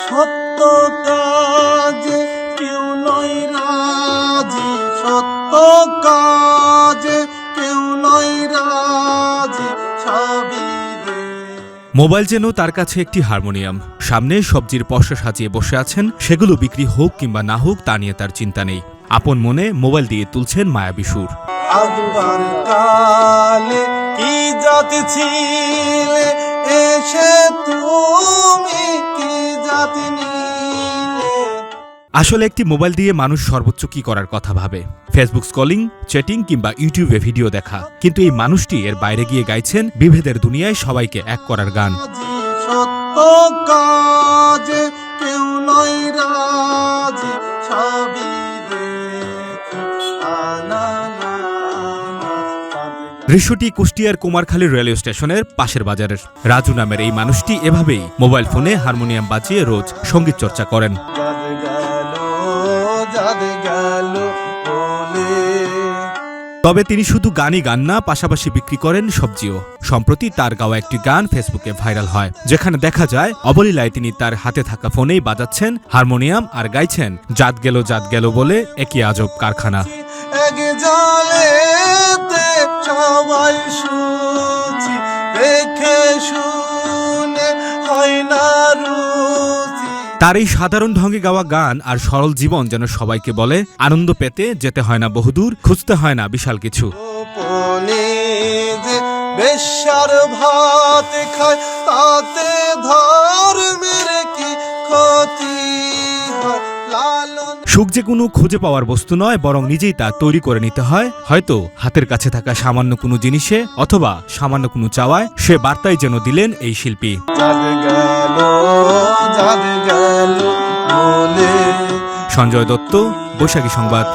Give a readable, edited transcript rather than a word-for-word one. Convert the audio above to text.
সত্য কাজে কেউ নয় রাজি, সত্য কাজে কেউ নয় রাজি, সবই মোবাইল যেন তার কাছে একটি হারমোনিয়াম। সামনে সবজির পসরা সাজিয়ে বসে আছেন, সেগুলো বিক্রি হোক কিংবা না হোক তা নিয়ে তার চিন্তা নেই। আপন মনে মোবাইল দিয়ে তুলছেন মায়াবী সুর। আগবার কালে কি জাতি ছিলে, এসে তুমি কি জাতি নিলে। আসলে একটি মোবাইল দিয়ে মানুষ সর্বোচ্চ কি করার কথা ভাবে? ফেসবুক স্ক্রলিং, চ্যাটিং কিংবা ইউটিউবে ভিডিও দেখা। কিন্তু এই মানুষটি এর বাইরে গিয়ে গাইছেন বিভেদের দুনিয়ায় সবাইকে এক করার গান। সত্য কাজে কেউ নয় রাজি, সবই দৃশ্যটি কুষ্টিয়ার কুমারখালী রেলওয়ে স্টেশনের পাশের বাজারের। রাজু নামের এই মানুষটি এভাবেই মোবাইল ফোনে হারমোনিয়াম বাজিয়ে রোজ সঙ্গীত চর্চা করেন। তবে তিনি শুধু গানই গান না, পাশাপাশি বিক্রি করেন সবজিও। সম্প্রতি তার গাওয়া একটি গান ফেসবুকে ভাইরাল হয়, যেখানে দেখা যায় অবলীলায় তিনি তার হাতে থাকা ফোনেই বাজাচ্ছেন হারমোনিয়াম আর গাইছেন জাত গেল বলে একই আজব কারখানা। সবাই শুনছি, দেখে শুনে হয় না রুচি। তার এই সাধারণ ঢঙ্গে গাওয়া গান আর সরল জীবন যেন সবাইকে বলে, আনন্দ পেতে যেতে হয় না বহুদূর, খুঁজতে হয় না বিশাল কিছু। বেশ্যার ভাত খায়, তাতে ধর্মের কি ক্ষতি হয়। সুখ যে কোনো খুঁজে পাওয়ার বস্তু নয়, বরং নিজেই তা তৈরি করে নিতে হয়। হয়তো হাতের কাছে থাকা সামান্য কোনো জিনিসে অথবা সামান্য কোনো চাওয়ায় সে বার্তাই যেন দিলেন এই শিল্পী। গেল সঞ্জয় দত্ত, বৈশাখী সংবাদ।